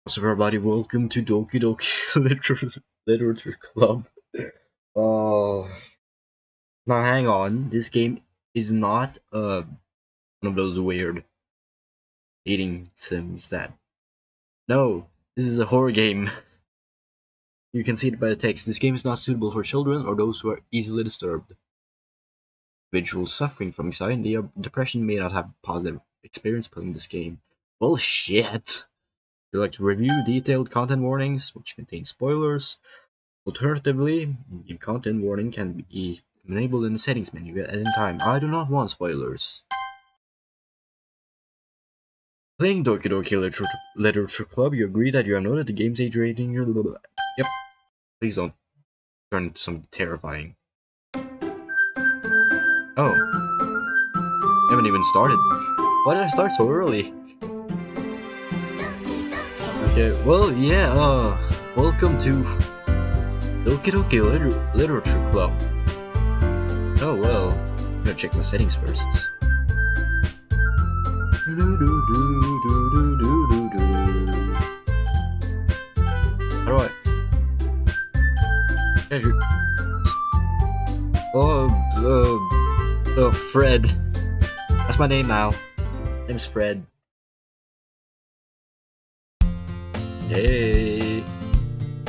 What's up, everybody? Welcome to Doki Literature Club. Oh, now hang on. This game is not one of those weird dating sims that. No, this is a horror game. You can see it by the text. This game is not suitable for children or those who are easily disturbed. Individuals suffering from anxiety or depression may not have positive experience playing this game. Bullshit. Would you like to review detailed content warnings, which contain spoilers? Alternatively, in-game content warning can be enabled in the settings menu at any time. I do not want spoilers. Playing Doki Literature Club, you agree that you have noted the game's age rating. Yep. Please don't turn into something terrifying. Oh. I haven't even started. Why did I start so early? Okay, well, yeah, welcome to Doki Literature Club. Oh well, I'm gonna check my settings first. How do I? Fred. That's my name now. Name's Fred. Hey!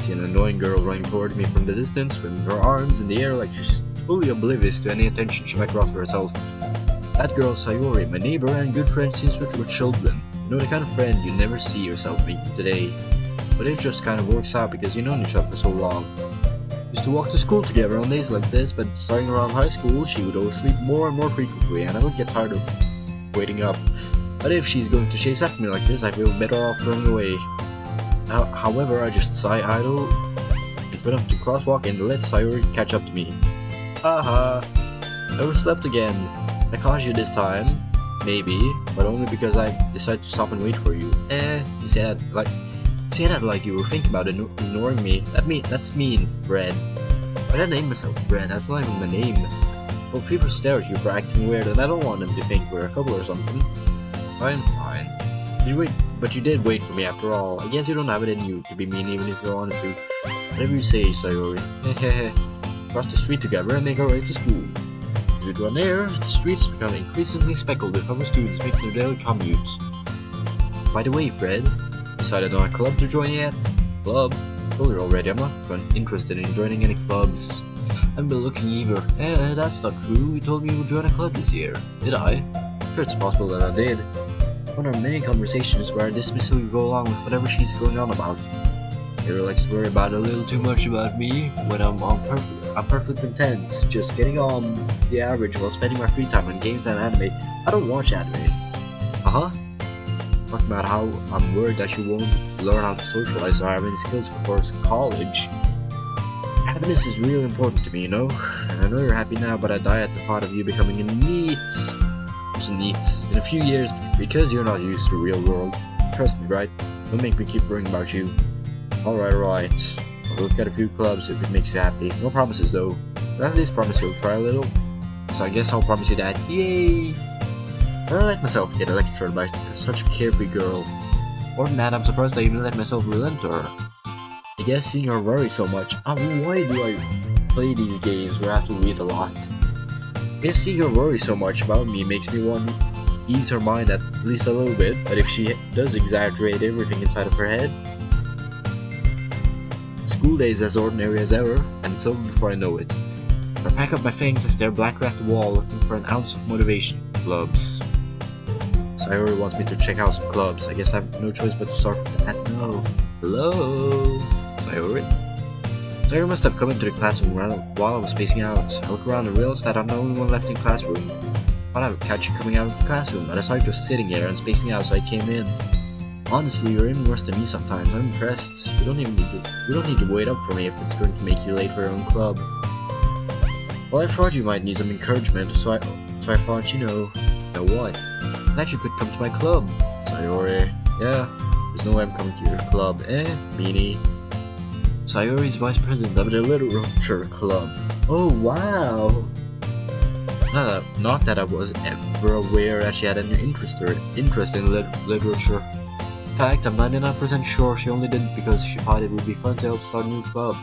See an annoying girl running toward me from the distance, with her arms in the air like she's totally oblivious to any attention she might draw for herself. That girl Sayori, my neighbor and good friend since we were children. You know, the kind of friend you never see yourself making today. But it just kind of works out because you've known each other for so long. We used to walk to school together on days like this, but starting around high school, she would oversleep more and more frequently, and I would get tired of waiting up. But if she's going to chase after me like this, I feel better off running away. However, I just sigh idle in front of the crosswalk and let Sayori catch up to me. Haha, overslept again. I caught you this time, maybe, but only because I decided to stop and wait for you. You say that like you were thinking about ignoring me. That's mean, Fred. Why did I name myself Fred? That's not even my name. Well, people stare at you for acting weird, and I don't want them to think we're a couple or something. Fine. But you did wait for me after all. I guess you don't have it in you to be mean even if you wanted to. Whatever you say, Sayori. Hehehe. Cross the street together and make our way to school. You'd run there, the streets become increasingly speckled with other students making their daily commutes. By the way, Fred, decided on a club to join yet? Club? Told you already, I'm not interested in joining any clubs. I haven't been looking either. That's not true. You told me you would join a club this year. Did I? Sure, it's possible that I did. One of many conversations where I dismissively go along with whatever she's going on about. They likes to worry about a little too much about me when I'm perfectly content, just getting on the average while spending my free time on games and anime. I don't watch anime. Talking about how I'm worried that you won't learn how to socialize or have any skills before college. Happiness is really important to me, you know? And I know you're happy now, but I die at the thought of you becoming a neat in a few years because you're not used to the real world. Trust me, right? Don't make me keep worrying about you. Alright. I'll look at a few clubs if it makes you happy. No promises though. But at least promise you'll try a little. So I guess I'll promise you that. Yay! I don't let myself get lectured by such a carefree girl. Or than that, I'm surprised I even let myself relent to her. I guess seeing her worry so much. Why do I play these games where I have to read a lot? I guess seeing her worry so much about me makes me want to ease her mind at least a little bit, but if she does exaggerate everything inside of her head, school day is as ordinary as ever, and it's over before I know it. I pack up my things and stare blankly at the wall looking for an ounce of motivation. Clubs. Sayori wants me to check out some clubs. I guess I have no choice but to start with that. No. Hello? Sayori? Sayori must have come into the classroom while I was spacing out. I look around and realize that I'm the only one left in the classroom. I thought I would catch you coming out of the classroom, but I saw you just sitting here and spacing out, so I came in. Honestly, you're even worse than me sometimes. I'm impressed. You don't need to wait up for me if it's going to make you late for your own club. Well, I thought you might need some encouragement, so I thought, you know what? That you could come to my club. Sayori. Yeah, there's no way I'm coming to your club. Meanie. Sayori's vice president of the literature club. Oh, wow. Not that I was ever aware that she had an interest in literature. fact, I'm 99% sure she only did it because she thought it would be fun to help start a new club.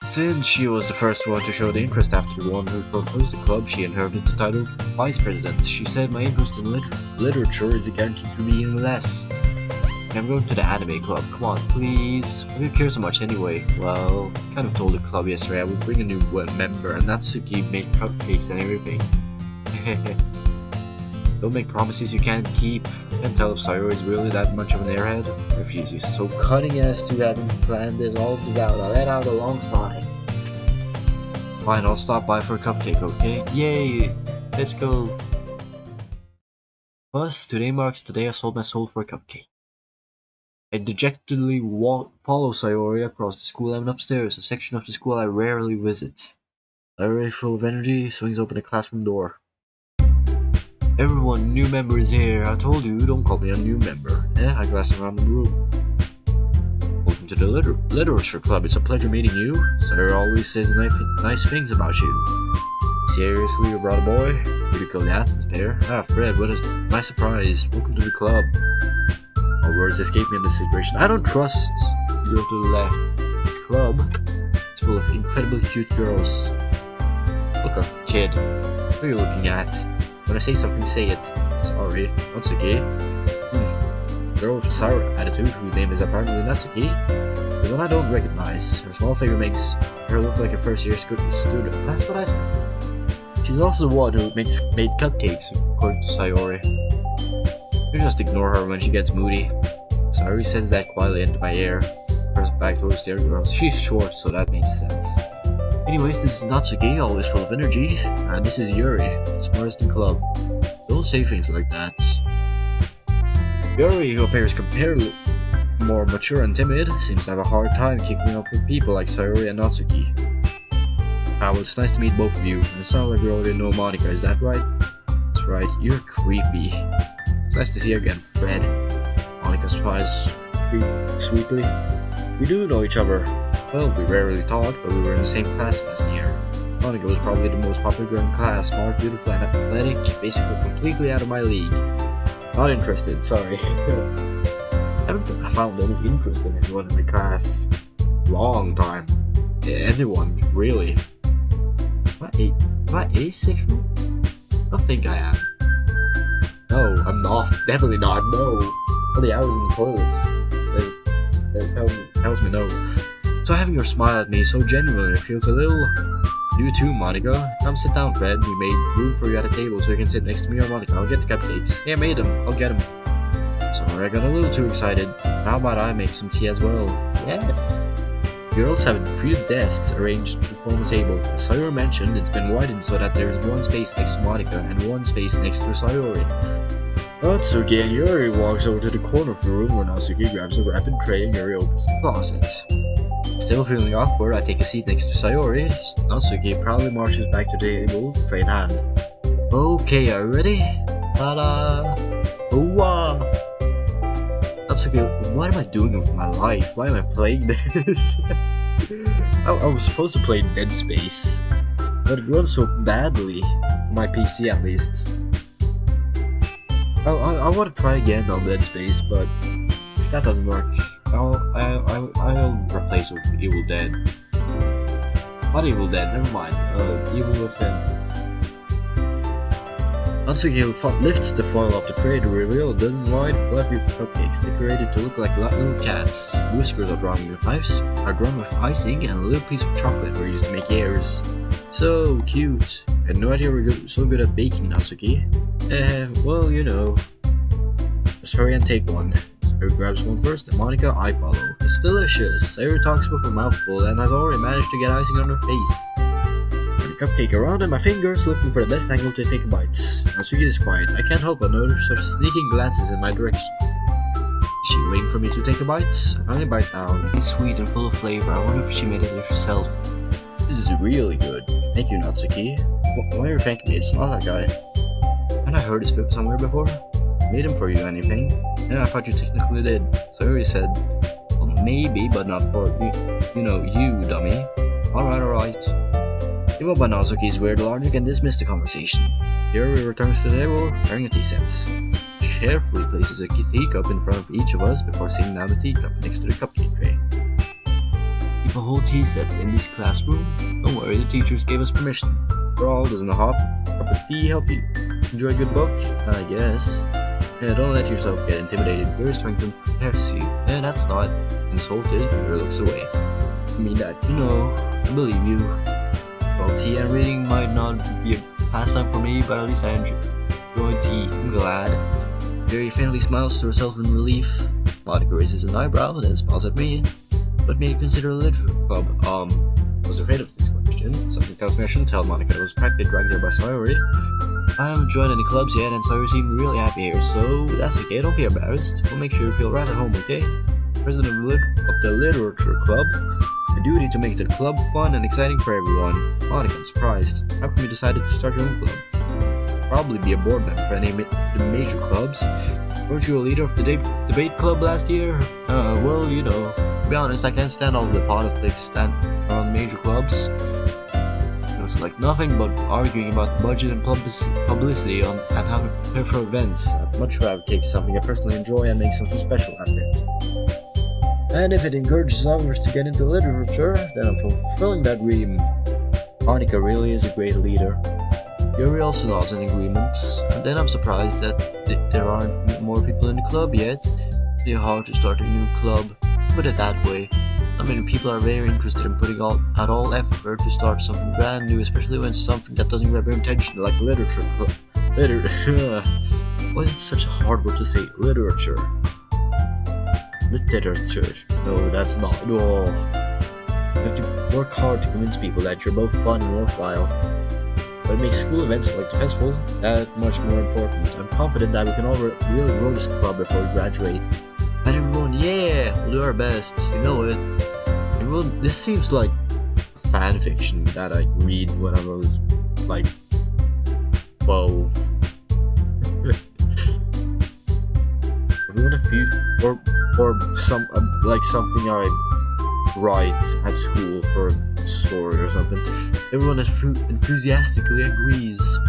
Since she was the first one to show the interest after the one who proposed the club, she inherited the title Vice President. She said, my interest in literature is a guarantee to me less. I'm going to the anime club, come on, please. Why do you care so much anyway? Well, I kind of told the club yesterday I would bring a new member, and Natsuki made cupcakes and everything. Don't make promises you can't keep. Can't tell if Sayori is really that much of an airhead. Refuses. So cutting as to having planned this all this out. I let out a long sigh. Fine, I'll stop by for a cupcake, okay? Yay! Let's go! Thus, today marks the day I sold my soul for a cupcake. I dejectedly follow Sayori across the school and upstairs, a section of the school I rarely visit. Sayori, full of energy, swings open the classroom door. Everyone, new member is here. I told you, don't call me a new member. I glance around the room. Welcome to the literature club. It's a pleasure meeting you. Sayori always says nice things about you. Seriously, you brought a boy? Pretty cool atmosphere. Ah, Fred, what a nice surprise. Welcome to the club. My words escape me in this situation. I don't trust you go to the left. This club is full of incredibly cute girls. Look up, kid. What are you looking at? When I say something, say it. Sorry, Natsuki. Girl with a sour attitude, whose name is apparently Natsuki, the one I don't recognize. Her small figure makes her look like a first-year student. That's what I said. She's also the one who made cupcakes, according to Sayori. You just ignore her when she gets moody. Sayori says that quietly into my ear. Turns back towards the other girls. She's short, so that makes sense. Anyways, this is Natsuki, always full of energy, and this is Yuri, the smartest in club. Don't say things like that. Yuri, who appears comparatively more mature and timid, seems to have a hard time keeping up with people like Sayori and Natsuki. Well, it's nice to meet both of you, and it sounds like we already know Monica, is that right? That's right, you're creepy. It's nice to see you again, Fred. Monica smiles sweetly. We do know each other. Well, we rarely talked, but we were in the same class last year. Monica was probably the most popular girl in class, smart, beautiful, and athletic, basically completely out of my league. Not interested, sorry. I haven't found any interest in anyone in the class. Long time. Anyone, really. Am I asexual? I don't think I am. No, I'm not. Definitely not, no. All the hours in the toilets tells me no. So having her smile at me so genuinely, it feels a little... You too, Monica. Come sit down, Fred. We made room for you at the table so you can sit next to me or Monica. I'll get the cupcakes. Yeah, I made them. I'll get them. Sorry, I got a little too excited. How about I make some tea as well? Yes. Girls have a few desks arranged to form a table. As Sayori mentioned, it's been widened so that there's one space next to Monica and one space next to Sayori. Natsuki and Yuri walks over to the corner of the room where Natsuki grabs a wrapping tray and Yuri opens the closet. Still feeling awkward, I take a seat next to Sayori. Natsuki proudly marches back to the table, tray in hand. Okay, are you ready? Ta-da! Ooh-wah! Natsuki, what am I doing with my life? Why am I playing this? I was supposed to play Dead Space, but it runs so badly. On my PC at least. I want to try again on Dead Space, but if that doesn't work, I'll replace it with Evil Dead. Not Evil Dead, never mind. Evil Within. Natsuki lifts the foil off the tray to reveal a dozen wide, fluffy cupcakes decorated to look like little cats. The whiskers are drawn with icing, and a little piece of chocolate were used to make ears. So cute. I had no idea we were so good at baking, Natsuki. Well, you know. Just hurry and take one. Sayori grabs one first, and Monica, I follow. It's delicious. Sayori talks with a mouthful and has already managed to get icing on her face. Turn the cupcake around in my fingers, looking for the best angle to take a bite. Natsuki is quiet. I can't help but notice such sneaking glances in my direction. Is she waiting for me to take a bite? I finally bite down. It's sweet and full of flavor. I wonder if she made it herself. This is really good. Thank you, Natsuki. Why are you thanking me? It's not that guy. Haven't I heard this somewhere before? Made him for you, anything? Yeah, I thought you technically did. Sayori said, well, maybe, but not for you. You know, you, dummy. Alright. Give up on Natsuki's weird logic and dismiss the conversation. Yuri returns to the table, carrying a tea set. carefully places a teacup in front of each of us before sitting down the teacup next to the cupcake tray. Keep a whole tea set in this classroom? Don't worry, the teachers gave us permission. After all, doesn't a cup of tea help you enjoy a good book? I guess. Yeah, don't let yourself get intimidated. Yours trying to impress you. Yeah, that's not insulted. Yuri looks away. I mean that, I believe you. Well, tea and reading might not be a pastime for me, but at least I enjoy tea. I'm glad. Yuri faintly smiles to herself in relief. Monica raises an eyebrow, then smiles at me. What made you consider a literature club? I was afraid of this question. Something tells me I shouldn't tell Monica. I was practically dragged here by Sayori. I haven't joined any clubs yet, and Sayori seemed really happy here, so that's okay, don't be embarrassed. We'll make sure you feel right at home, okay? President of the Literature Club. A duty to make the club fun and exciting for everyone. Monica, I'm surprised. How come you decided to start your own club? Probably be a board member for any of the major clubs. Weren't you a leader of the debate club last year? Well, to be honest, I can't stand all the politics that are on major clubs. It's like nothing but arguing about budget and publicity and how to prepare for events. I'd much rather take something I personally enjoy and make something special out of it. And if it encourages others to get into literature, then I'm fulfilling that dream. Monica really is a great leader. Yuri also nods in agreement, and then I'm surprised that there aren't more people in the club yet. It's hard to start a new club, put it that way. Not many people are very interested in putting out all effort to start something brand new, especially when it's something that doesn't grab your attention, like literature. Why is it such a hard word to say? Literature. Literature. No, that's not. No. You have to work hard to convince people that you're both fun and worthwhile. But it makes school events like the festival that much more important. I'm confident that we can all really grow this club before we graduate. And everyone, yeah, we'll do our best. You know it. Everyone, this seems like fan fiction that I read when I was like 12. Everyone, a few or some like something I write at school for a story or something. Everyone enthusiastically agrees.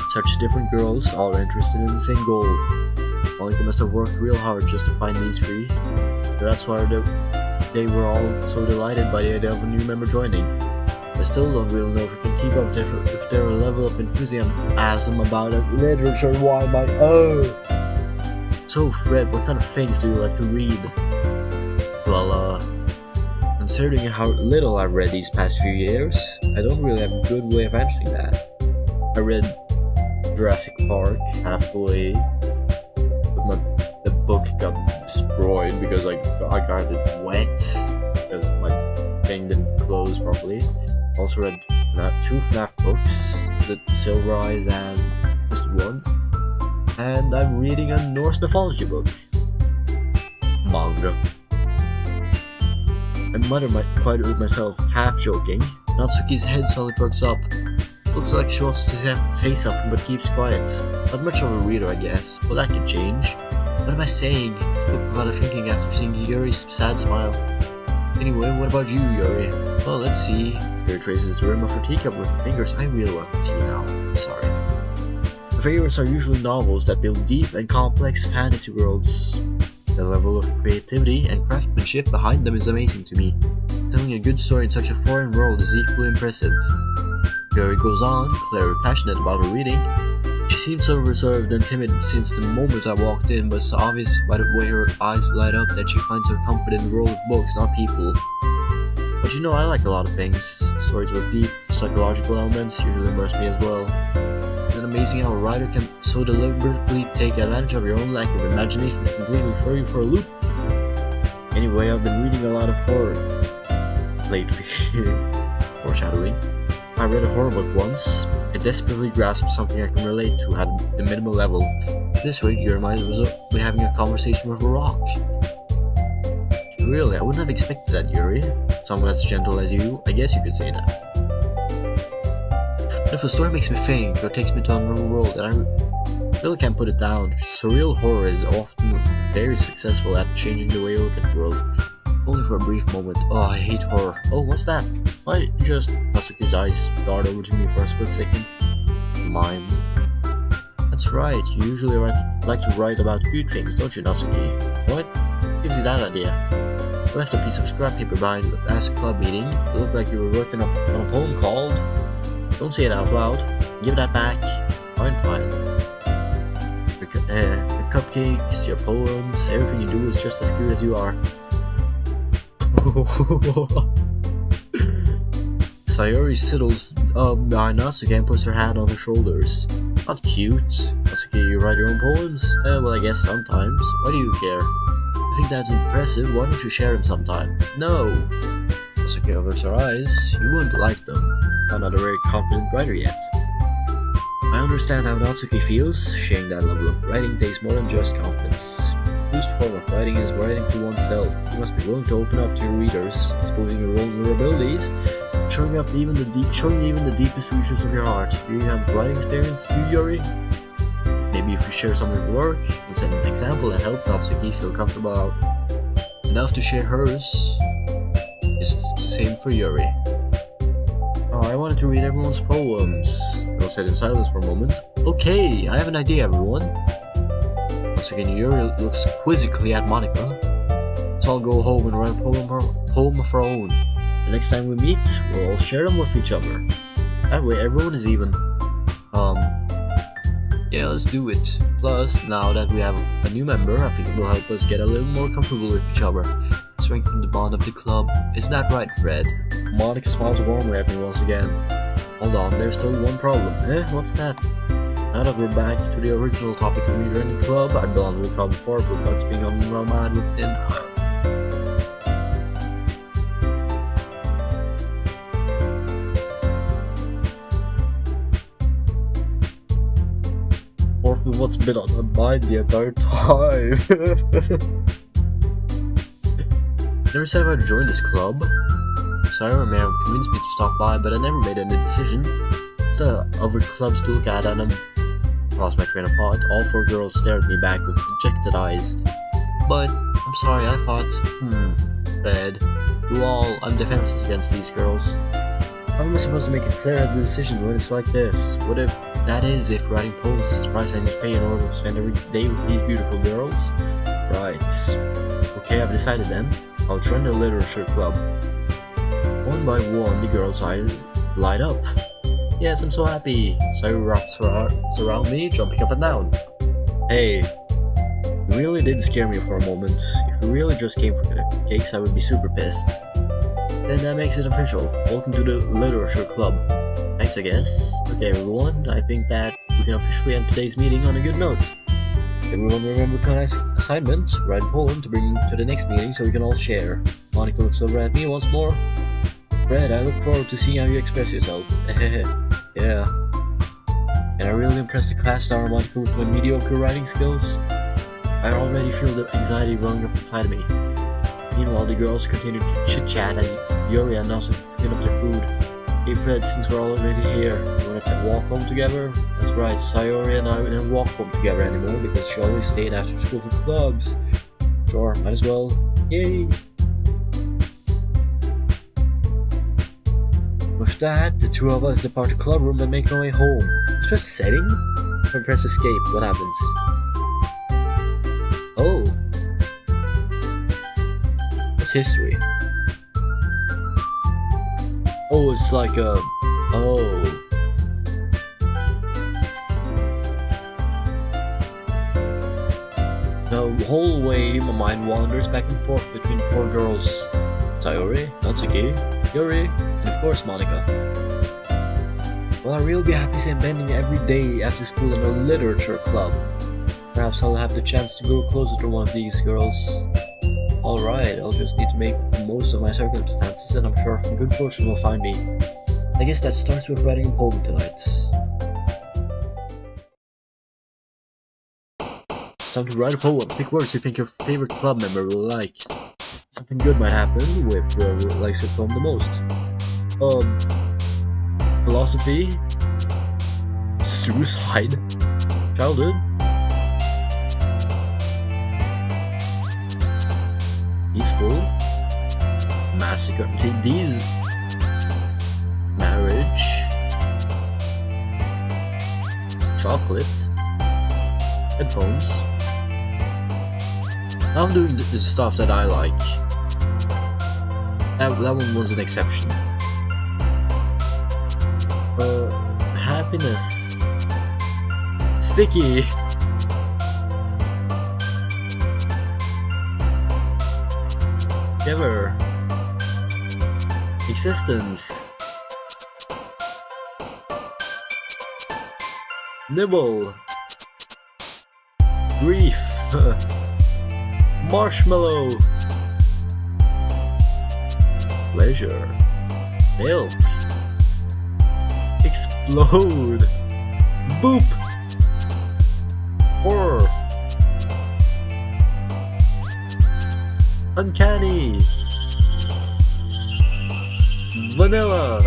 Such different girls, all are interested in the same goal. Monica must have worked real hard just to find these three. But that's why they were all so delighted by the idea of a new member joining. I still don't really know if we can keep up with their level of enthusiasm about it. Literature, why am I? So Fred, what kind of things do you like to read? Well, considering how little I've read these past few years, I don't really have a good way of answering that. I read Jurassic Park halfway. The book got destroyed because I got it wet because my thing didn't close properly. Also read 2 FNAF books, the Silver Eyes and Twisted Ones, and I'm reading a Norse mythology book. Manga. I muttered quite with myself, half joking. Natsuki's head suddenly perks up. Looks like she wants to say something but keeps quiet. Not much of a reader, I guess, but that can change. What am I saying? Spoke without thinking after seeing Yuri's sad smile. Anyway, what about you, Yuri? Well, let's see. Yuri traces the rim of her teacup with her fingers. I really want tea now. I'm sorry. My favorites are usually novels that build deep and complex fantasy worlds. The level of creativity and craftsmanship behind them is amazing to me. Telling a good story in such a foreign world is equally impressive. Yuri goes on, clearly passionate about her reading. She seemed so reserved and timid since the moment I walked in, but it's obvious by the way her eyes light up that she finds her comfort in the world of books, not people. But I like a lot of things. Stories with deep psychological elements usually immerse me as well. Isn't it amazing how a writer can so deliberately take advantage of your own lack of imagination to completely throw you for a loop? Anyway, I've been reading a lot of horror lately. Foreshadowing. I read a horror book once. I desperately grasped something I can relate to at the minimal level. At this rate, Yuri might as well be having a conversation with a rock. Really, I wouldn't have expected that, Yuri. Someone as gentle as you, I guess you could say that. But if a story makes me think or takes me to another world, then I really can't put it down. Surreal horror is often very successful at changing the way you look at the world. Only for a brief moment. Oh, I hate horror. Oh, what's that? Why just Natsuki's eyes dart over to me for a split second. Mine. That's right, you usually like to write about good things, don't you, Natsuki? What gives you that idea? I left a piece of scrap paper behind the last club meeting. It looked like you were working on a poem called... Don't say it out loud. Give that back. Fine. Your cupcakes, your poems, everything you do is just as cute as you are. Sayori sidles behind Natsuki and puts her hand on her shoulders. Not cute. Natsuki, you write your own poems? Well, I guess sometimes. Why do you care? I think that's impressive. Why don't you share them sometime? No. Natsuki covers her eyes. You wouldn't like them. I'm not a very confident writer yet. I understand how Natsuki feels. Sharing that level of writing takes more than just confidence. The true form of writing is writing to oneself. You must be willing to open up to your readers, exposing your vulnerabilities, showing even the deepest reaches of your heart. Do you have writing experience too, Yuri? Maybe if you share some of your work, and set an example that helped Natsuki feel comfortable enough to share hers. It's the same for Yuri. Oh, I wanted to read everyone's poems. Girl said in silence for a moment. Okay, I have an idea, everyone. Natsuki and Yuri looks quizzically at Monika. Let's all go home and write a poem of our own. The next time we meet, we'll all share them with each other. That way everyone is even. Yeah, let's do it. Plus, now that we have a new member, I think it will help us get a little more comfortable with each other. Strengthen the bond of the club. Isn't that right, Fred? Monika smiles warmly at me once again. Hold on, there's still one problem. What's that? Now that we're back to the original topic of me joining the club, I belong to the club before without being on my mind within. What's been on my mind the entire time? Never said I'd join this club. Sayori may have convinced me to stop by, but I never made any decision. Instead of other clubs to look at, and I lost my train of thought. All four girls stared at me back with dejected eyes. But I'm sorry, I thought, Fred, I'm defenseless against these girls. How am I supposed to make it clear at the decision when it's like this? What if that is if writing poems is the price I need to pay in order to spend every day with these beautiful girls? Right. Okay, I've decided then. I'll join the literature club. One by one, the girls' eyes light up. Yes, I'm so happy. Sayori wraps her arms around me, jumping up and down. Hey, you really did scare me for a moment. If you really just came for the cakes, I would be super pissed. Then that makes it official. Welcome to the literature club. Thanks, I guess. Okay, everyone, I think that we can officially end today's meeting on a good note. Everyone remember tonight's assignment, write a poem to bring to the next meeting so we can all share. Monika looks over at me once more. Fred, I look forward to seeing how you express yourself. Yeah. Can I really impress the class star Monika with my mediocre writing skills? I already feel the anxiety welling up inside of me. Meanwhile, the girls continue to chit-chat as Yuri and Nasu clean up their food. Hey Fred, since we're already here, you wanna walk home together? That's right, Sayori and I never walk home together anymore because she always stayed after school for clubs. Sure, might as well. Yay! With that, the two of us depart the club room and make our way home. Let's press setting. If I press escape, what happens? Oh. What's history? Oh, it's like a... Oh. The whole way my mind wanders back and forth between four girls. Sayori, Natsuki, Yuri, and of course Monika. Well, I really be happy spending every day after school in a literature club. Perhaps I'll have the chance to grow closer to one of these girls. Alright, I'll just need to make the most of my circumstances and I'm sure good fortune will find me. I guess that starts with writing a poem tonight. It's time to write a poem. Pick words you think your favorite club member will like. Something good might happen with whoever likes your poem the most. Philosophy, suicide, childhood, peaceful, massacre, these, marriage, chocolate, headphones. Now I'm doing the stuff that I like. That one was an exception. Happiness. Sticky. Giver. Existence. Nibble. Grief. Marshmallow. Pleasure. Milk. Explode. Boop. Horror. Uncanny. Vanilla.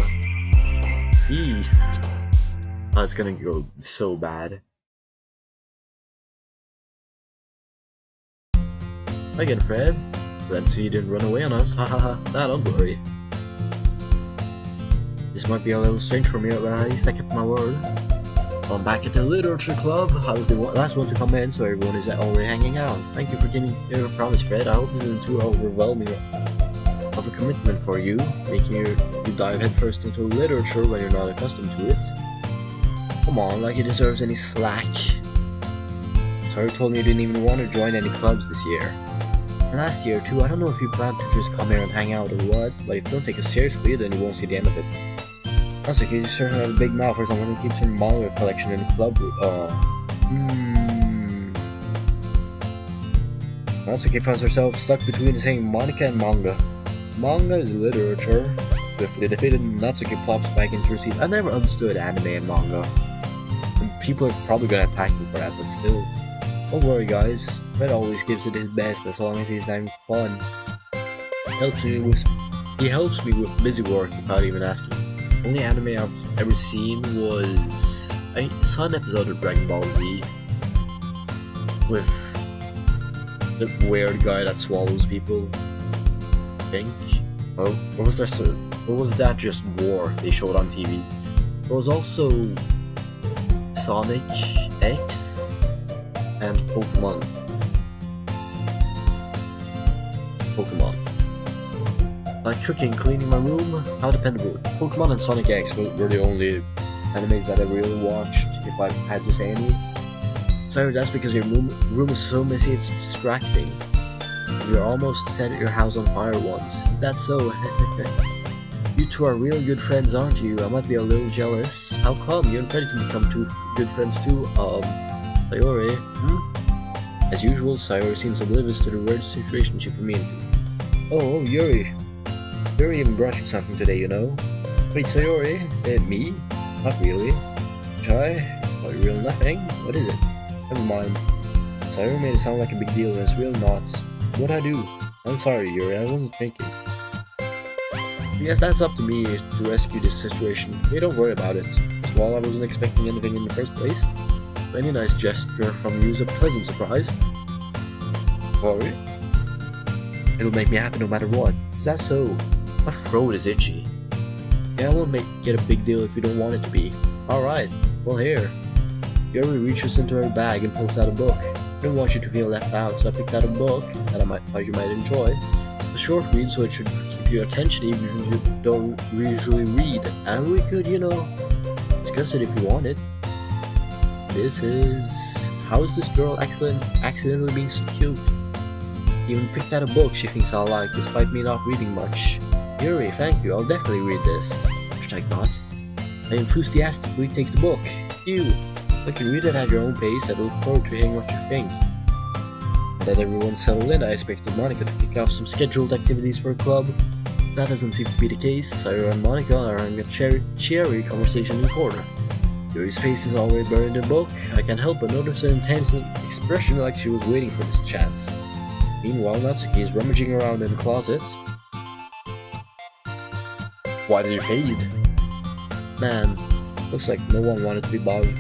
Peace. Oh, it's gonna go so bad. Again, Fred. Glad to see you didn't run away on us. Hahaha. Nah, don't worry. This might be a little strange for me, but at least I kept my word. Well, I'm back at the literature club. I was the last one to come in, so everyone is already hanging out. Thank you for getting your promise, Fred. I hope this isn't too overwhelming of a commitment for you, making you dive headfirst into literature when you're not accustomed to it. Come on, like it deserves any slack. Sorry, told me you didn't even want to join any clubs this year. Last year too, I don't know if you plan to just come here and hang out or what, but if you don't take it seriously, then you won't see the end of it. That's okay, you certainly have a big mouth for someone who keeps her manga collection in the club. Natsuki finds herself stuck between saying Monica and manga. Manga is literature. Swiftly defeated, Natsuki plops back into her seat. I never understood anime and manga. And people are probably gonna attack me for that, but still. Don't worry guys, Fred always gives it his best as long as he's having fun. He helps me with busy work without even asking. The only anime I've ever seen was... I saw an episode of Dragon Ball Z with the weird guy that swallows people, I think. Oh, or was that just War they showed on TV? There was also Sonic X and Pokemon. Like cooking, cleaning my room, how dependable. Pokemon and Sonic X were the only animes that I really watched, if I had to say any. Sorry, that's because your room is so messy it's distracting. You almost set your house on fire once. Is that so? You two are real good friends, aren't you? I might be a little jealous. How come? You and Freddy can become two good friends too. Sayori, As usual, Sayori seems oblivious to the weird situation she put me into. Oh, Yuri. Yuri even brushed with something today, you know? Wait, Sayori? Me? Not really. Shy? It's not real nothing. What is it? Never mind. Sayori made it sound like a big deal and it's really not. What'd I do? I'm sorry, Yuri, I wasn't thinking. Yes, that's up to me to rescue this situation. Hey, don't worry about it. First of all, I wasn't expecting anything in the first place. So any nice gesture from you is a pleasant surprise. Sorry? It'll make me happy no matter what. Is that so? My throat is itchy. Yeah, I won't make it a big deal if you don't want it to be. Alright, well here. Yuri reaches into her bag and pulls out a book. I didn't want you to feel left out, so I picked out a book that I thought you might enjoy. A short read, so it should keep your attention even if you don't usually read. And we could, discuss it if you want it. This is... How is this girl accidentally being so cute? Even picked out a book she thinks I'll like, despite me not reading much. Yuri, thank you, I'll definitely read this. #not. I enthusiastically take the book. You can read it at your own pace. I look forward to hearing what you think. And that everyone's settled in, I expected Monica to kick off some scheduled activities for a club. That doesn't seem to be the case. Sayori and Monica are having a cheery conversation in the corner. Yuri's face is already buried in the book. I can't help but notice an intense expression like she was waiting for this chance. Meanwhile, Natsuki is rummaging around in the closet. Why did you fade? Man, looks like no one wanted to be bothered.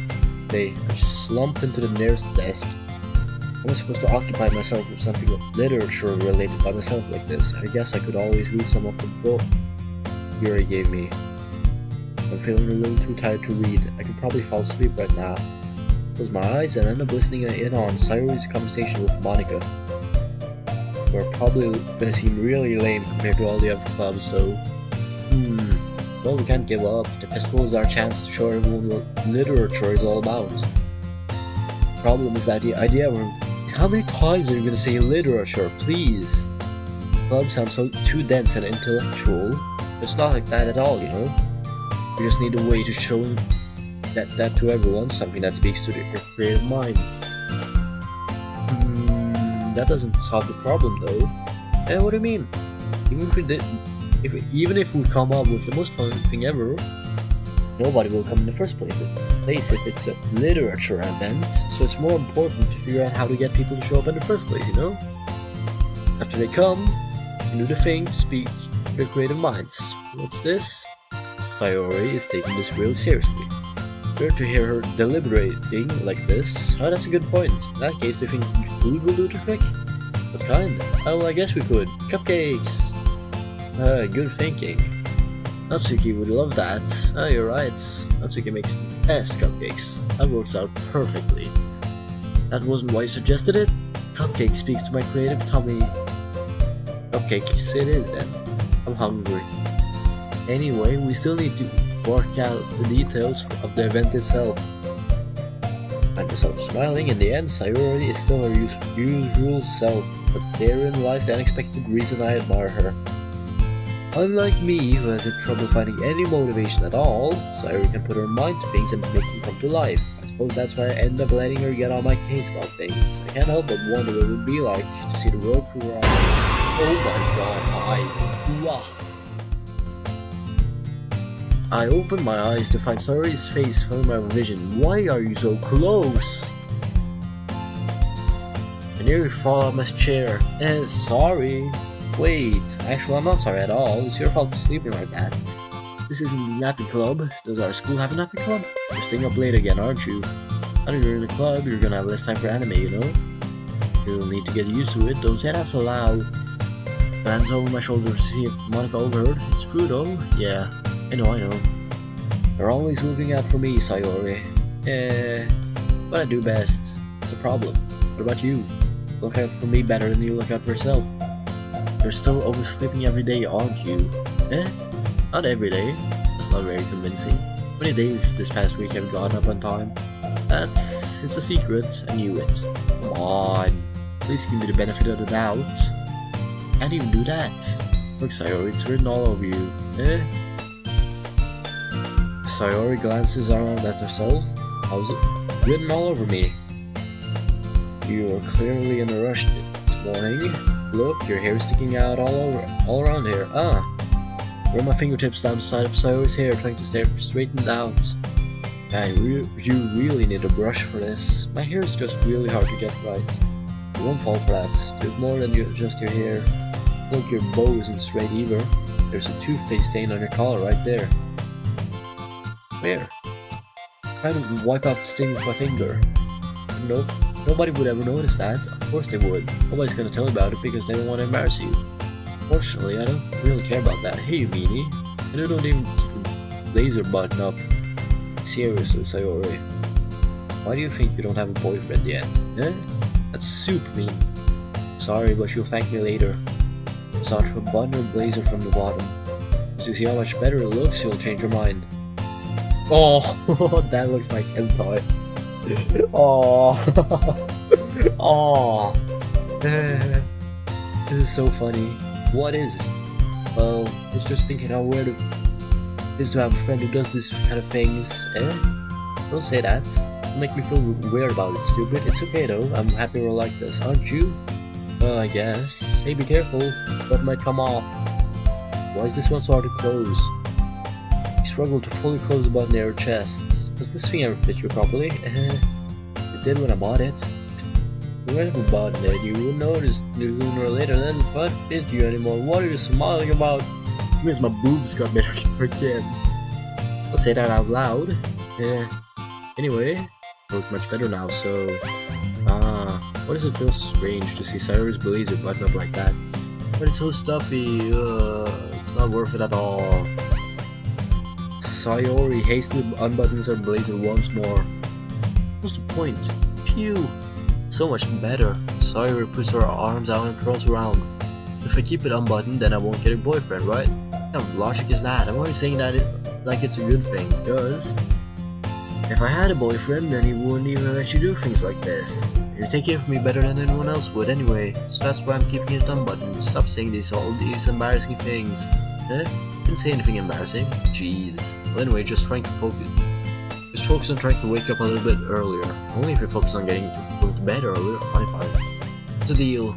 I slumped into the nearest desk. I was supposed to occupy myself with something literature related by myself like this. I guess I could always read some of the book Yuri gave me. I'm feeling a little too tired to read. I could probably fall asleep right now. Close my eyes and end up listening in on Sayori's conversation with Monica. We're probably gonna seem really lame compared to all the other clubs though. Well, we can't give up. The festival is our chance to show everyone what literature is all about. Problem is that the idea where how many times are you gonna say literature, please? Club sounds so too dense and intellectual. It's not like that at all, you know? We just need a way to show that to everyone, something that speaks to their creative minds. That doesn't solve the problem though. What do you mean? Even if we come up with the most fun thing ever, nobody will come in the first place if it's a literature event, so it's more important to figure out how to get people to show up in the first place, you know? After they come, you do the thing to speak to their creative minds. What's this? Sayori is taking this really seriously. Weird to hear her deliberating like this. Oh, that's a good point. In that case, do you think food will do the trick? What kind? Oh, well, I guess we could. Cupcakes! Good thinking. Natsuki would love that. Oh, you're right. Natsuki makes the best cupcakes. That works out perfectly. That wasn't why you suggested it? Cupcake speaks to my creative tummy. Cupcakes it is then. I'm hungry. Anyway, we still need to work out the details of the event itself. Find myself smiling. In the end, Sayori is still her usual self, but therein lies the unexpected reason I admire her. Unlike me, who has had trouble finding any motivation at all, Sayori can put her mind to things and make them come to life. I suppose that's why I end up letting her get on my case about things. I can't help but wonder what it would be like to see the world through her eyes. Oh my god, wow. I opened my eyes to find Sayori's face filling my vision. Why are you so close? I nearly fall out of my chair. Sorry. Wait, actually I'm not sorry at all. It's your fault for sleeping like that. This isn't the napping club. Does our school have a napping club? You're staying up late again, aren't you? Now that you're in the club, you're gonna have less time for anime, you know? You'll need to get used to it. Don't say that so loud. Hands over my shoulder to see if Monica overheard. It's true though. Yeah. I know. You're always looking out for me, Sayori. But I do best. It's a problem. What about you? Look out for me better than you look out for yourself. You're still oversleeping every day, aren't you? Not every day. That's not very convincing. How many days this past week have you gotten up on time? It's a secret. I knew it. Come on. Please give me the benefit of the doubt. Can't even do that. Look, Sayori, it's written all over you. Sayori glances around at herself. How's it? Written all over me. You are clearly in a rush this morning. Look, your hair is sticking out all around here. Run my fingertips down the side of Sayori's hair, trying to stay straightened out. You really need a brush for this. My hair is just really hard to get right. You won't fall for that. Do more than just your hair. Look, your bow isn't straight either. There's a toothpaste stain on your collar right there. Where? Trying to wipe out the stain with my finger. Nope. Nobody would ever notice that. Of course they would. Nobody's gonna tell you about it because they don't want to embarrass you. Fortunately, I don't really care about that. Hey, you meanie. And I don't even keep a blazer button up. Seriously, Sayori. Why do you think you don't have a boyfriend yet? That's super mean. Sorry, but you'll thank me later. Start to button her blazer from the bottom. As you see how much better it looks, you'll change your mind. Oh, that looks like hentai. Oh, oh, this is so funny. What is this? Well, I was just thinking how weird it is to have a friend who does this kind of things. Don't say that. Don't make me feel weird about it, stupid. It's okay though. I'm happy we're like this, aren't you? Well, I guess. Hey, be careful. What might come off? Why is this one so hard to close? You struggle to fully close the button near your chest. Does this thing ever fit you properly? It did when I bought it. Whenever you bought it, you would notice sooner or later that it doesn't fit you anymore. What are you smiling about? Because my boobs got better again. I'll say that out loud. Anyway, I look much better now, so... why does it feel strange to see Sayori's blazer button up like that? But it's so stuffy, it's not worth it at all. Sayori hastily unbuttons her blazer once more. What's the point? Phew! So much better. Sayori puts her arms out and curls around. If I keep it unbuttoned, then I won't get a boyfriend, right? What kind of logic is that? I'm only saying that like it's a good thing, because if I had a boyfriend, then he wouldn't even let you do things like this. You take care of me better than anyone else would anyway, so that's why I'm keeping it unbuttoned. Stop saying all these embarrassing things. Eh? Didn't say anything embarrassing. Jeez. Well, anyway, just trying to focus. Just focus on trying to wake up a little bit earlier. Only if you focus on going to bed earlier. Fine. What's the deal?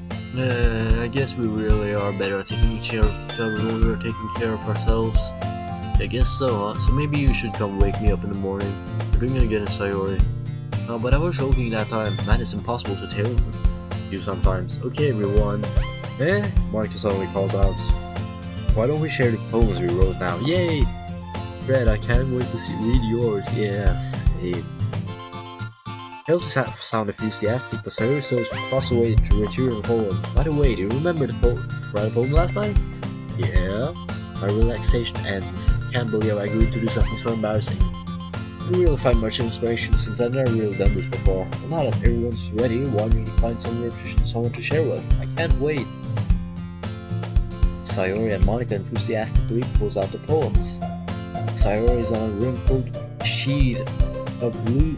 I guess we really are better at taking care of each other when we're taking care of ourselves. I guess so, huh? So maybe you should come wake me up in the morning. We're doing it again, Sayori. No, but I was joking that time. Man, it's impossible to tell you sometimes. Okay, everyone. Monica suddenly calls out. Why don't we share the poems we wrote now? Yay! Fred, I can't wait to read yours. Yes. Hey. I hope to sound enthusiastic, but Sayori starts to cross away to return the poem. By the way, do you remember the write a poem last night? Yeah. My relaxation ends. Can't believe I agreed to do something so embarrassing. I didn't really find much inspiration since I've never really done this before. But now that everyone's ready, why don't you find someone to share with? I can't wait. Sayori and Monica enthusiastically pulls out the poems. Sayori is on a wrinkled sheet of blue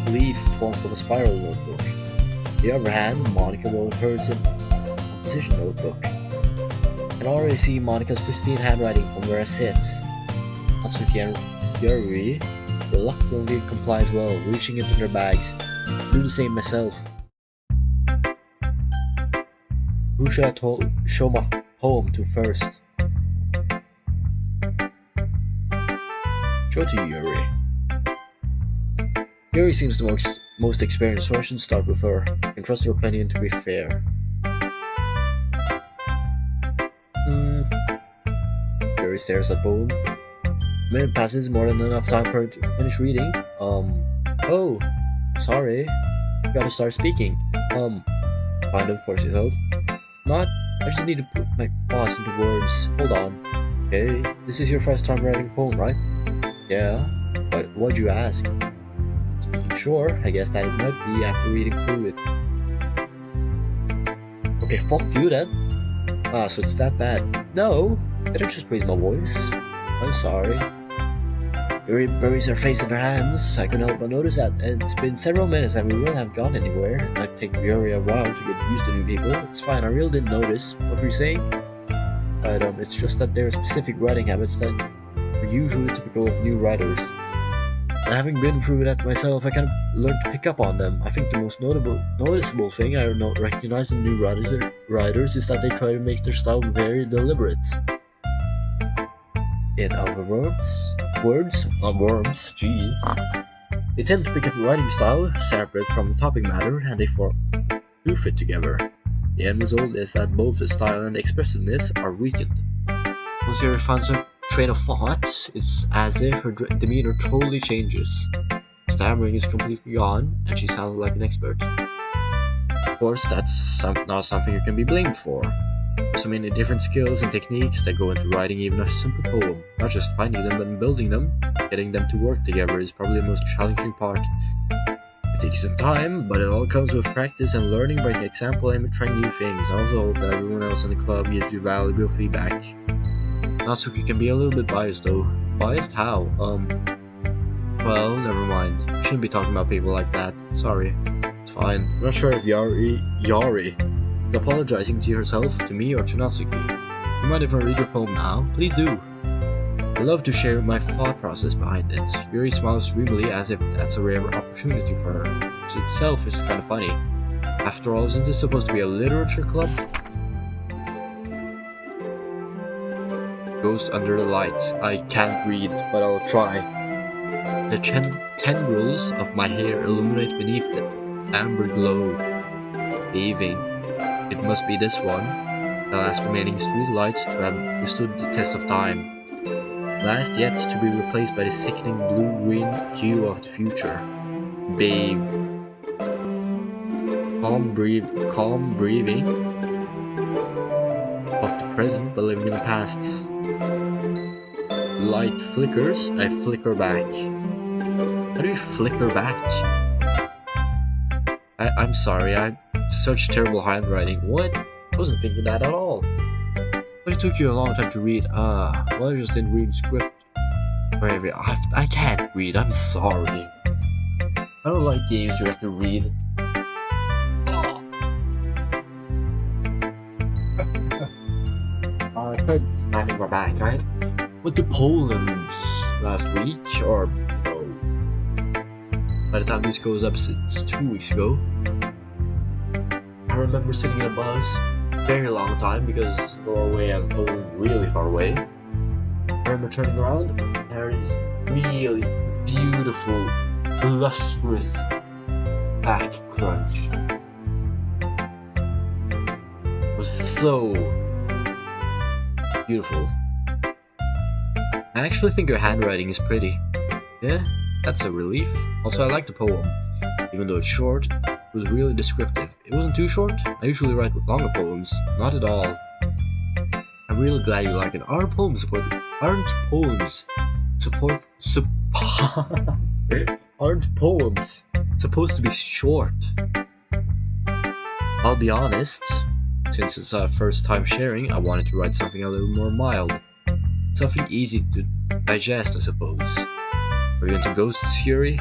leaf torn from a spiral notebook. On the other hand, Monica wrote hers in a composition notebook. I can already see Monica's pristine handwriting from where I sit. Natsuki and Yuri reluctantly comply as well, reaching into their bags. I'll do the same myself. Who should I show my poem to first? Show to Yuri. Yuri seems the most experienced, so I should start with her. I can trust her opinion to be fair. Yuri stares at poem. A minute passes, more than enough time for her to finish reading. Oh, sorry. Gotta start speaking. Kind of force yourself. Not. I just need to put my thoughts into words. Hold on. Okay, this is your first time writing a poem, right? Yeah. But what'd you ask? Sure, I guess that it might be after reading through it. Okay, fuck you then. Ah, so it's that bad. No, better just raise my voice. I'm sorry. Yuri buries her face in her hands. I couldn't help but notice that it's been several minutes and we really haven't gone anywhere. It might take Yuri a while to get used to new people. It's fine, I really didn't notice. What were you saying? But it's just that there are specific writing habits that are usually typical of new writers. And having been through that myself, I kind of learned to pick up on them. I think the most noticeable thing I recognize in new writers is that they try to make their style very deliberate. In other words, jeez. They tend to pick up a writing style separate from the topic matter, and they do fit together. The end result is that both the style and the expressiveness are weakened. Once Yuri finds a train of thought, it's as if her demeanor totally changes. Stammering is completely gone, and she sounds like an expert. Of course, that's not something you can be blamed for. There's so many different skills and techniques that go into writing even a simple poem. Not just finding them, but building them. Getting them to work together is probably the most challenging part. It takes some time, but it all comes with practice and learning by example and trying new things. I also hope that everyone else in the club gives you valuable feedback. Natsuki can be a little bit biased though. Biased? How? Well, never mind. You shouldn't be talking about people like that. Sorry. It's fine. I'm not sure if Yari is apologizing to herself, to me, or to Natsuki. You mind if I read your poem now? Please do. I love to share my thought process behind it. Yuri smiles dreamily as if that's a rare opportunity for her, which itself is kind of funny. After all, isn't this supposed to be a literature club? Ghost under the light. I can't read, but I'll try. The tendrils of my hair illuminate beneath the amber glow. Evening. It must be this one. The last remaining street light to have withstood the test of time. Last yet to be replaced by the sickening blue-green hue of the future. Babe. Calm breathing of the present but living in the past. Light flickers, I flicker back. How do you flicker back? I'm sorry, I such terrible handwriting. What? I wasn't thinking that at all. But it took you a long time to read. Well, I just didn't read the script. Whatever, I can't read, I'm sorry. I don't like games you have to read. I tried snapping my back, right? Went to Poland last week, or no. By the time this goes up, it's 2 weeks ago. I remember sitting in a bus, very long time because Norway and Poland really far away. I remember turning around, there is really beautiful, lustrous back crunch. It was so beautiful. I actually think your handwriting is pretty. Yeah, that's a relief. Also, I like the poem. Even though it's short, it was really descriptive. It wasn't too short. I usually write longer poems. Not at all. I'm really glad you like it. Aren't poems supposed to be short? I'll be honest. Since it's our first time sharing, I wanted to write something a little more mild. Something easy to digest, I suppose. Are you into ghosts, Yuri?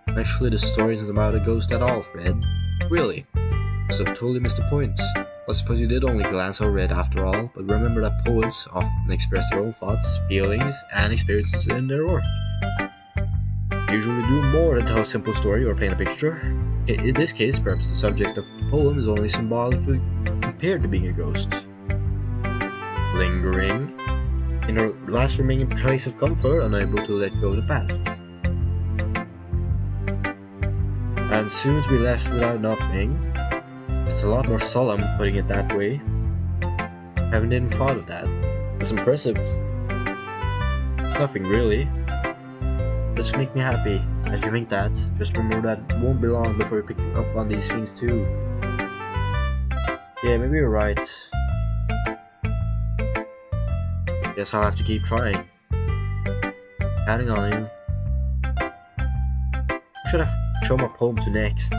Actually, the story isn't about a ghost at all, Fred. Really? Must have totally missed the point. I suppose you did only glance over it after all, but remember that poets often express their own thoughts, feelings, and experiences in their work. They usually do more than tell a simple story or paint a picture. In this case, perhaps the subject of the poem is only symbolically compared to being a ghost. Lingering in her last remaining place of comfort, unable to let go of the past. And soon to be left without nothing. It's a lot more solemn putting it that way. I haven't even thought of that. It's impressive. It's nothing really. Just make me happy as you think that. Just remember that it won't be long before you pick up on these things too. Yeah, maybe you're right. Guess I'll have to keep trying. Counting on you. Who should I show my poem to next?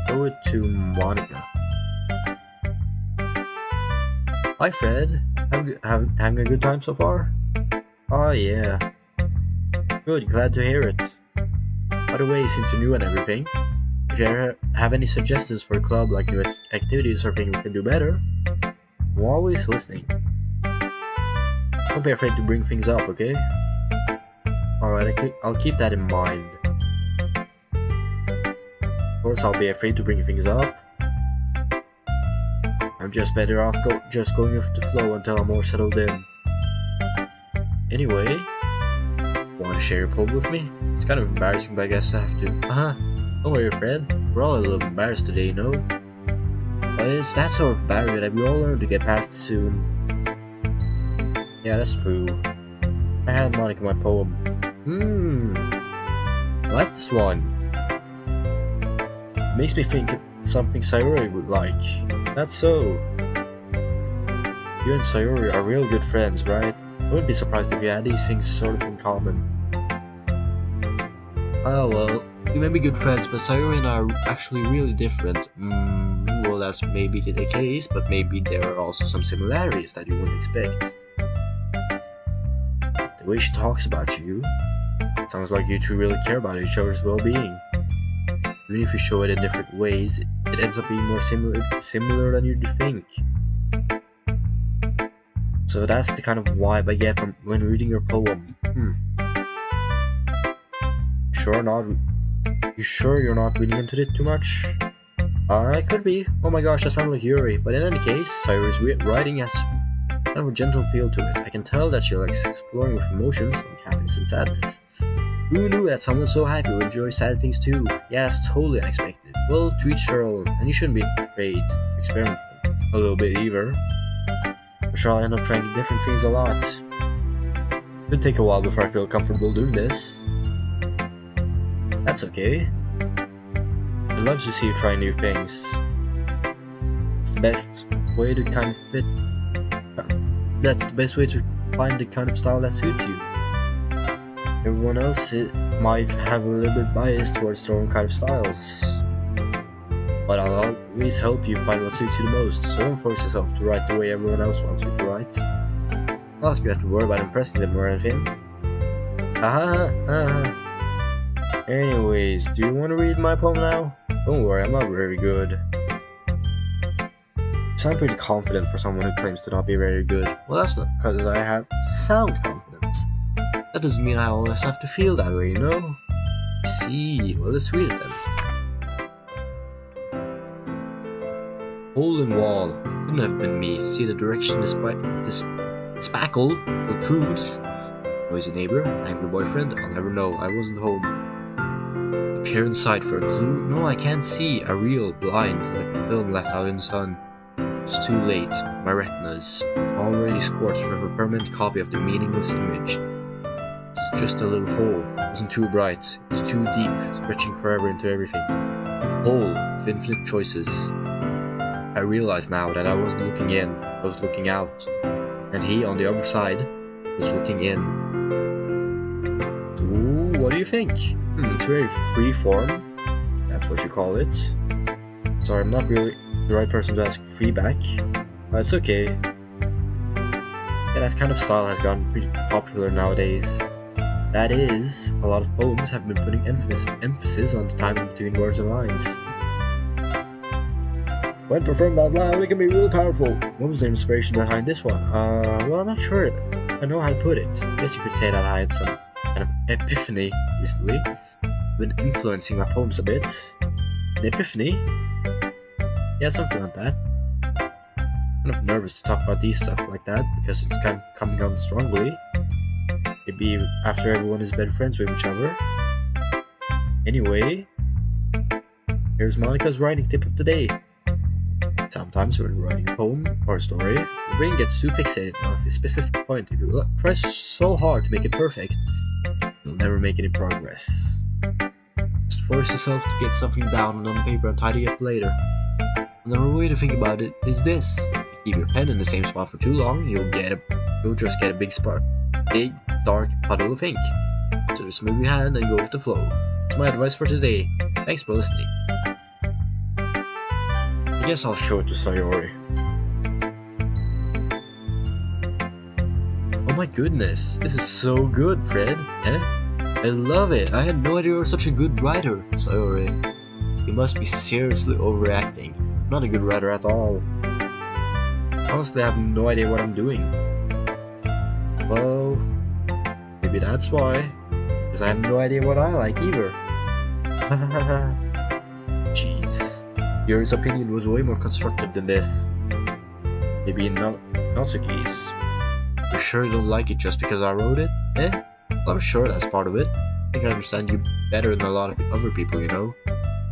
Show it to Monica. Hi Fred. Having a good time so far? Oh yeah. Good, glad to hear it. By the way, since you're new and everything, if you ever have any suggestions for a club, like new activities or things we can do better, I'm always listening. Don't be afraid to bring things up, okay? Alright, I'll keep that in mind. Of course, I'll be afraid to bring things up. I'm just better off just going with the flow until I'm more settled in. Anyway, want to share your poem with me? It's kind of embarrassing, but I guess I have to. Don't worry, Fred. We're all a little embarrassed today, you know? But it's that sort of barrier that we all learn to get past soon. Yeah, that's true. I had Monica my poem. I like this one. It makes me think of something Sayori would like. That's so. You and Sayori are real good friends, right? I wouldn't be surprised if you had these things sort of in common. Oh well, you may be good friends, but Sayori and I are actually really different. Well, that's maybe the case, but maybe there are also some similarities that you wouldn't expect. The way she talks about you, sounds like you two really care about each other's well-being. Even if you show it in different ways, it ends up being more similar than you'd think. So that's the kind of vibe I get from when reading your poem. You sure you're not reading into it too much? I could be. Oh my gosh, I sound like Yuri. But in any case, Sayori's writing has kind of a gentle feel to it. I can tell that she likes exploring with emotions like happiness and sadness. Who knew that someone so happy would enjoy sad things too? Yeah, it's totally unexpected. Well, to each their own, and you shouldn't be afraid to experiment a little bit either. I'm sure I'll end up trying different things a lot. Could take a while before I feel comfortable doing this. That's okay. I love to see you try new things. It's the best way to kind of fit. That's the best way to find the kind of style that suits you. Everyone else might have a little bit bias towards their own kind of styles. But I'll always help you find what suits you the most, so don't force yourself to write the way everyone else wants you to write. Not like you have to worry about impressing them or anything. Anyways, do you want to read my poem now? Don't worry, I'm not very good. You sound pretty confident for someone who claims to not be very good. Well, that's not because I have to sound confident. That doesn't mean I always have to feel that way, you know? I see. Well, let's read it then. Hole in wall. It couldn't have been me. See the direction despite this spackle protrudes. Noisy neighbor, angry boyfriend. I'll never know. I wasn't home. Appear inside for a clue. No, I can't see. A real blind, like a film left out in the sun. It's too late. My retinas already scorched with a permanent copy of the meaningless image. It's just a little hole. It wasn't too bright. It was too deep, stretching forever into everything. Hole with infinite choices. I realized now that I wasn't looking in, I was looking out. And he, on the other side, was looking in. Ooh, what do you think? It's very free form. That's what you call it. Sorry, I'm not really the right person to ask feedback. But it's okay. Yeah, that kind of style has gotten pretty popular nowadays. That is, a lot of poems have been putting emphasis on the timing between words and lines. When performed out loud, it can be really powerful. What was the inspiration behind this one? Well, I'm not sure I know how to put it. I guess you could say that I had some kind of epiphany recently. Been influencing my poems a bit. An epiphany? Yeah, something like that. I'm kind of nervous to talk about these stuff like that because it's kind of coming on strongly. Maybe after everyone is better friends with each other. Anyway, here's Monica's writing tip of the day. Sometimes when writing a poem or a story, your brain gets too fixated on a specific point. If you try so hard to make it perfect, you'll never make any progress. Just force yourself to get something down on paper and tidy up later. Another way to think about it is this: if you keep your pen in the same spot for too long, you'll just get a big dark puddle of ink. So just move your hand and go with the flow. That's my advice for today. Thanks for listening. I guess I'll show it to Sayori. Oh my goodness, this is so good, Fred. I love it. I had no idea you were such a good writer, Sayori. You must be seriously overacting. I'm not a good writer at all. Honestly, I have no idea what I'm doing. Well, maybe that's why. Because I have no idea what I like either. Jeez. Yuri's opinion was way more constructive than this. Maybe Natsuki's. You sure you don't like it just because I wrote it? Well, I'm sure that's part of it. I think I understand you better than a lot of other people, you know?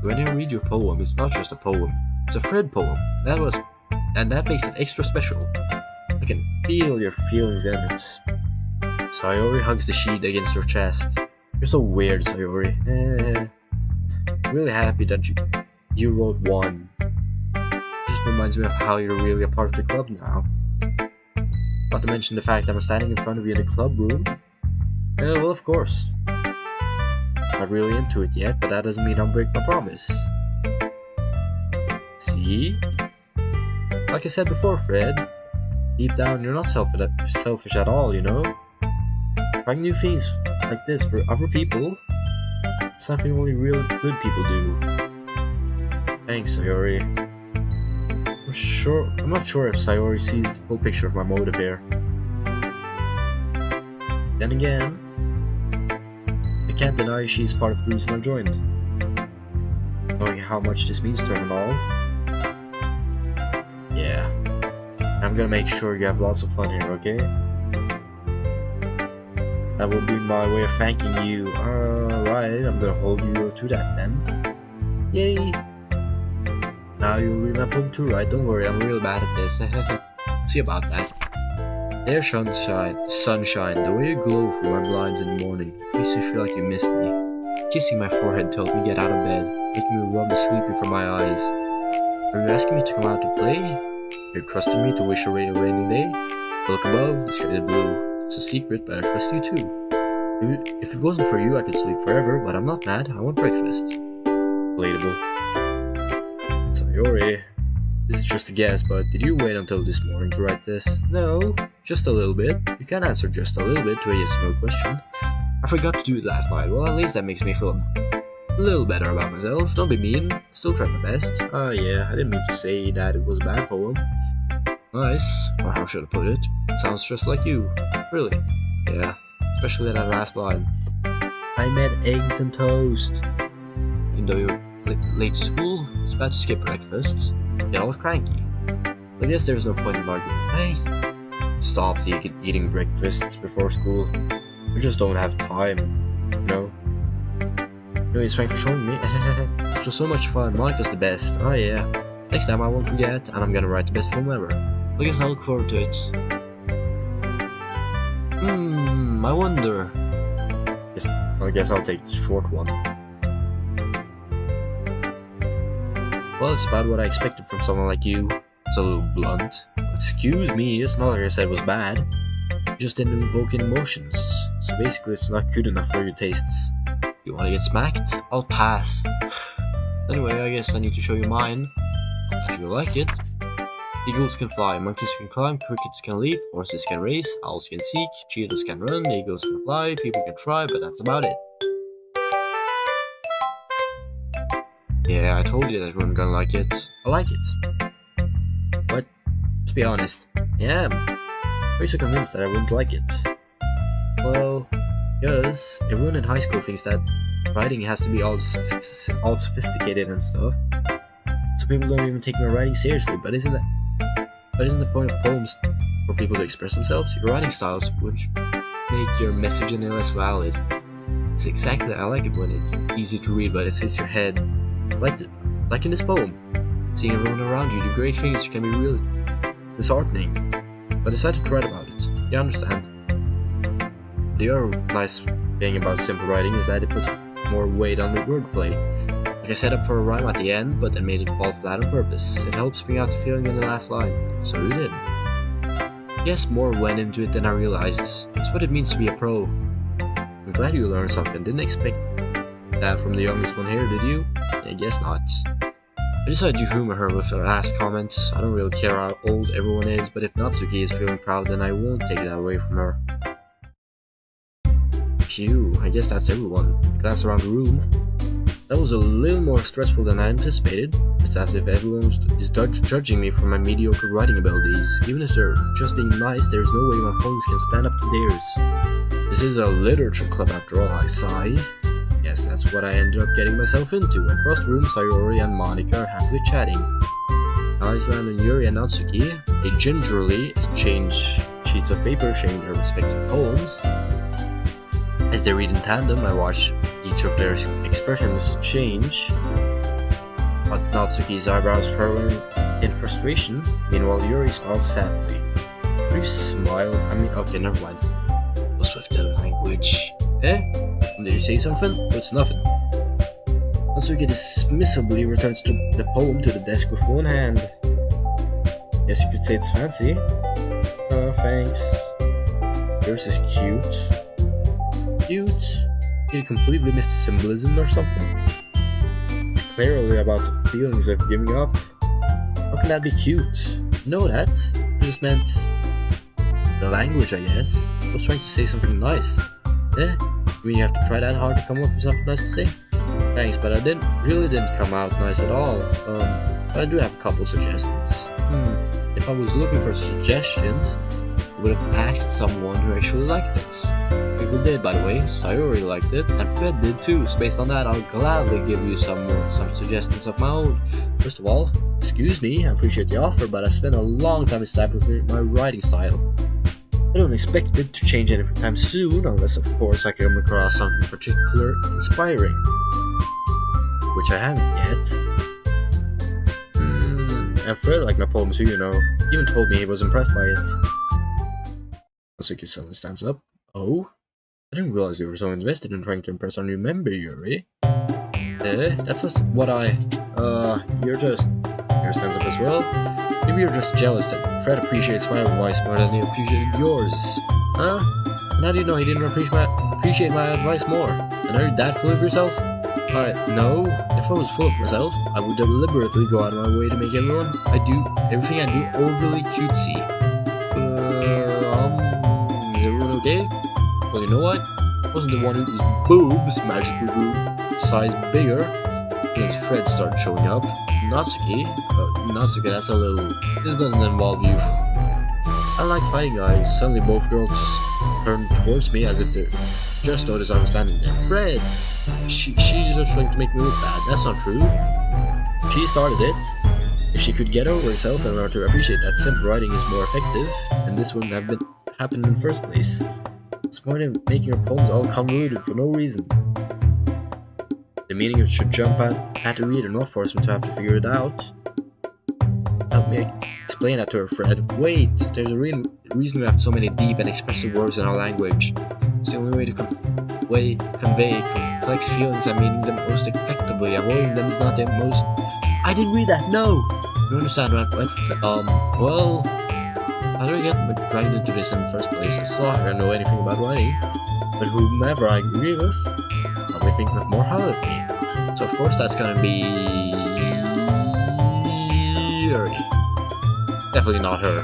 When I read your poem, it's not just a poem. It's a Fred poem. And that makes it extra special. I can feel your feelings in it. Sayori hugs the sheet against her chest. You're so weird, Sayori. I'm really happy that you wrote one. It just reminds me of how you're really a part of the club now. Not to mention the fact that I'm standing in front of you in the club room. Well, of course. Not really into it yet, but that doesn't mean I'll break my promise. See? Like I said before, Fred, deep down you're not selfish at all, you know? Trying new things like this for other people, it's something only real good people do. Thanks, Sayori. I'm not sure if Sayori sees the full picture of my motive here. Then again, I can't deny she's part of the reason I joined. Knowing how much this means to her and all. Yeah. I'm gonna make sure you have lots of fun here, okay? That will be my way of thanking you. Alright, I'm gonna hold you to that then. Yay! Now you'll read my poem too, right? Don't worry, I'm real bad at this. See about that. There, sunshine, the way you glow through my blinds in the morning makes me feel like you missed me. Kissing my forehead tells me get out of bed, making me rub the sleeping from my eyes. Are you asking me to come out to play? You're trusting me to wish away a rainy day? Look above, the sky is blue. It's a secret, but I trust you too. If it wasn't for you, I could sleep forever, but I'm not mad. I want breakfast. Relatable. Sayori. This is just a guess, but did you wait until this morning to write this? No, just a little bit. You can answer just a little bit to a yes or no question. I forgot to do it last night. Well, at least that makes me feel a little better about myself. Don't be mean. Still try my best. Yeah, I didn't mean to say that it was a bad poem. Nice. Or how should I put it? It sounds just like you. Really? Yeah. Especially that last line. I made eggs and toast. Even though you're late to school, it's bad to skip breakfast. Get all cranky. I guess there's no point in arguing. Hey, stop eating breakfasts before school. We just don't have time, you know? Anyways, thanks for showing me. This was so much fun. Monica's the best. Oh yeah. Next time I won't forget, and I'm gonna write the best poem ever. I guess I look forward to it. I wonder. I guess I'll take the short one. Well, it's about what I expected from someone like you. It's a little blunt. Excuse me, it's not like I said it was bad. You just didn't invoke any emotions. So basically it's not good enough for your tastes. You wanna get smacked? I'll pass. Anyway, I guess I need to show you mine. I'll bet you'll like it. Eagles can fly, monkeys can climb, crickets can leap, horses can race, owls can seek, cheetahs can run, eagles can fly, people can try, but that's about it. Yeah, I told you that you weren't gonna like it. I like it. But, let's be honest, I am. Why are you so convinced that I wouldn't like it? Well, because everyone in high school thinks that writing has to be all sophisticated and stuff. So people don't even take my writing seriously, but isn't the point of poems for people to express themselves? Your writing styles would make your message any less valid. It's exactly, I like it when it's easy to read, but it hits your head. Like in this poem. Seeing everyone around you do great things can be really disheartening. But I decided to write about it. You understand. The other nice thing about simple writing is that it puts more weight on the wordplay. Like I set up for a rhyme at the end, but then made it fall flat on purpose. It helps bring out the feeling in the last line. So you did. Yes, more went into it than I realized. That's what it means to be a pro. I'm glad you learned something. Didn't expect that from the youngest one here, did you? I guess not. I decided to humor her with her last comment. I don't really care how old everyone is, but if Natsuki is feeling proud, then I won't take that away from her. Phew, I guess that's everyone. I glanced around the room. That was a little more stressful than I anticipated. It's as if everyone is judging me for my mediocre writing abilities. Even if they're just being nice, there's no way my poems can stand up to theirs. This is a literature club after all, I sigh. Yes, that's what I ended up getting myself into. Across the room, Sayori and Monica are happily chatting. Iceland and Yuri and Natsuki, they gingerly exchange sheets of paper showing their respective poems. As they read in tandem, I watch each of their expressions change. But Natsuki's eyebrows furrowing in frustration. Meanwhile, Yuri smiles sadly. You smile? Okay, never mind. What's with the language? Did you say something? Oh, it's nothing. Natsuki dismissively returns the poem to the desk with one hand. Guess you could say it's fancy. Oh, thanks. Yours is cute. Cute? You completely missed the symbolism or something? Clearly about the feelings of giving up. How can that be cute? You know that? I just meant the language, I guess. I was trying to say something nice. You mean you have to try that hard to come up with something nice to say? Thanks, but I really didn't come out nice at all. But I do have a couple suggestions. If I was looking for suggestions, I would have asked someone who actually liked it. People did, by the way. Sayori liked it, and Fred did too, so based on that, I'll gladly give you some suggestions of my own. First of all, excuse me, I appreciate the offer, but I've spent a long time establishing my writing style. I don't expect it to change anytime soon, unless of course I come across something particularly inspiring. Which I haven't yet. And Fred liked my poems too, you know. He even told me he was impressed by it. Natsuki suddenly stands up. Oh? I didn't realize you were so invested in trying to impress our new member, Yuri. That's just what you're just... Yuri stands up as well. Maybe you're just jealous that Fred appreciates my advice more than he appreciated yours. Huh? And how do you know he didn't appreciate my advice more? And are you that full of yourself? No. If I was full of myself, I would deliberately go out of my way to make everything I do overly cutesy. Is everyone okay? Well, you know what? I wasn't the one whose boobs magically grew size bigger as Fred started showing up. Natsuki, that's a little. This doesn't involve you. I like fighting guys. Suddenly, both girls turned towards me as if they just noticed I was standing there. Fred! She's just trying to make me look bad. That's not true. She started it. If she could get over herself and learn to appreciate that simple writing is more effective, then this wouldn't have happened in the first place. What's the point of making her poems all convoluted for no reason? The meaning it should jump out at the reader, not force him to have to figure it out. Help me explain that to her, Fred. Wait, there's a reason we have so many deep and expressive words in our language. It's the only way to convey complex feelings and meaning them most effectively. Avoiding them is not the most. I didn't read that. No. You understand, right? Well, how do I get dragged into this in the first place? It's not like I know anything about writing, but whomever I agree with probably think more highly of me. So of course that's gonna be Yuri. Definitely not her.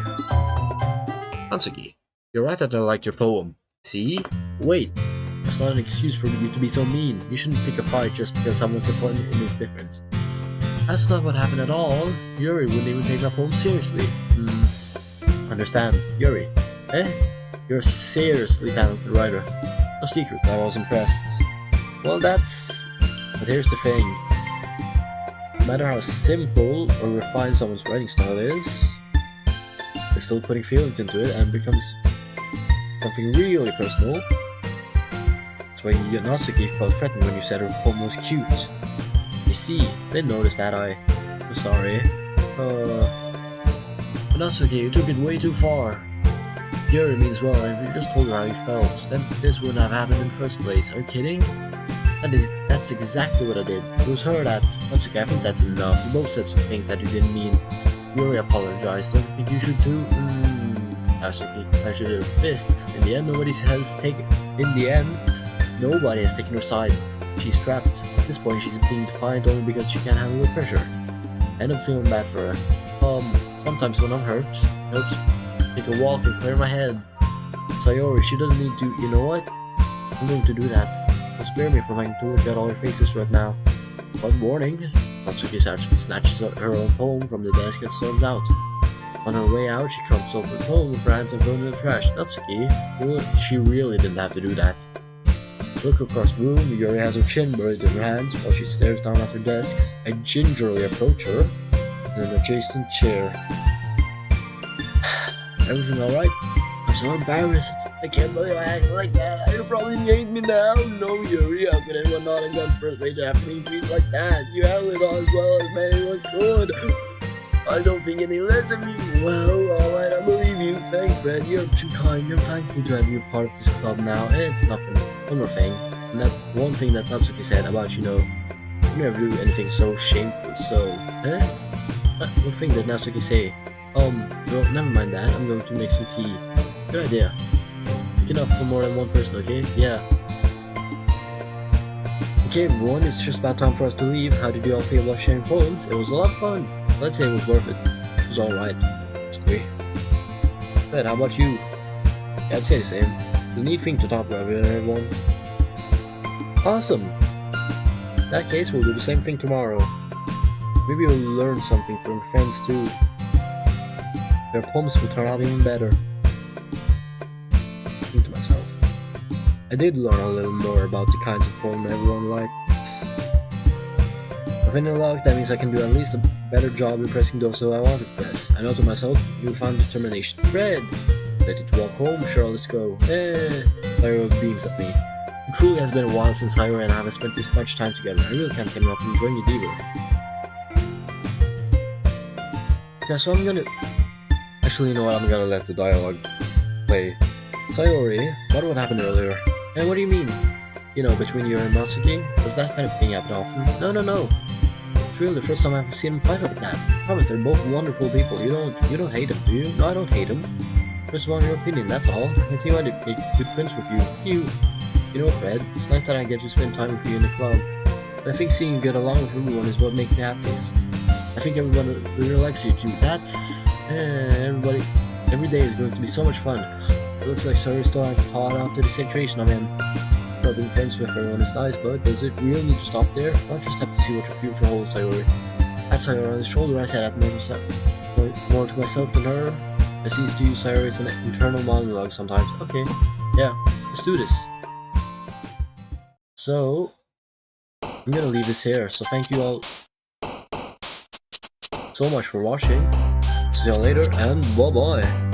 Natsuki, you're right that I liked your poem. See? Wait, that's not an excuse for you to be so mean. You shouldn't pick a fight just because someone's opinion is different. That's not what happened at all. Yuri wouldn't even take my poem seriously. Understand, Yuri. You're a seriously talented writer. No secret, I was impressed. Well, but here's the thing. No matter how simple or refined someone's writing style is, they're still putting feelings into it and it becomes something really personal. That's why Natsuki felt threatened when you said her poem was cute. You see, they noticed that I'm sorry. But Natsuki, you took it way too far. Yuri means well, and if you just told her how you felt, then this wouldn't have happened in the first place. Are you kidding? That's exactly what I did. It was her that. Natsuki, I think that's enough. You both said some things that you didn't mean. Yuri apologized. Don't you think you should too? Natsuki, I should have fists. In the end, nobody has taken her side. She's trapped. At this point, she's being defiant only because she can't handle the pressure. I end up feeling bad for her. Sometimes when I'm hurt, it helps take a walk and clear my head. Sayori, she doesn't need to. You know what? I'm going to do that. Don't spare me from having to look at all your faces right now. One warning. Natsuki snatches her own poem from the desk and storms out. On her way out, she crumps over the poem with her hands and throws it in the trash. Natsuki, she really didn't have to do that. Look across the room, Yuri has her chin buried in her hands while she stares down at her desks. I gingerly approach her in an adjacent chair. Everything alright? I'm so embarrassed. I can't believe I acted like that. You probably hate me now. No, Yuri, how could anyone not have gone first rate after me treat like that? You handled it all as well as anyone could. I don't think any less of you. Well, alright, I believe you. Thanks, Fred. You're too kind. You're thankful to have you part of this club now. It's nothing. One more thing. And that one thing that Natsuki said about, you never do anything so shameful, so, One thing that Natsuki say. Well, never mind that. I'm going to make some tea. Good idea. Pick enough for more than one person, okay? Yeah. Okay, everyone, it's just about time for us to leave. How did you all feel about sharing poems? It was a lot of fun. Let's say it was worth it. It was alright. It's great. But how about you? Yeah, I'd say the same. It's a neat thing to talk about with everyone. Awesome! In that case, we'll do the same thing tomorrow. Maybe we'll learn something from friends too. Their poems will turn out even better. Think to myself. I did learn a little more about the kinds of poem everyone likes. With any luck, that means I can do at least a better job impressing those who I want to impress. I know to myself, you'll find determination. Fred! Ready to walk home? Sure, let's go. Sayori beams at me. It truly has been a while since Sayori and I have spent this much time together. I really can't say I'm not enjoying it either. Yeah, so I'm gonna... Actually, you know what? I'm gonna let the dialogue play. Sayori, what happened earlier? And what do you mean? Between you and Natsuki? Does that kind of thing happen often? No. It's really the first time I've seen them fight like that. I promise they're both wonderful people. You don't hate them, do you? No, I don't hate them. Just want your opinion, that's all. I can see why they make good friends with you. You know, Fred, it's nice that I get to spend time with you in the club. But I think seeing you get along with everyone is what makes me happiest. I think everyone really likes you too. Everybody. Every day is going to be so much fun. It looks like Sarah's still caught on to the situation I'm in. Well, being friends with everyone is nice, but does it really need to stop there? I'll just have to see what your future holds, Sayori. At Sayori on his shoulder, I said more to myself than her. I seems to use Sayori as an internal monologue sometimes. Okay, yeah, let's do this. So, I'm gonna leave this here. So thank you all so much for watching. See you later, and bye bye.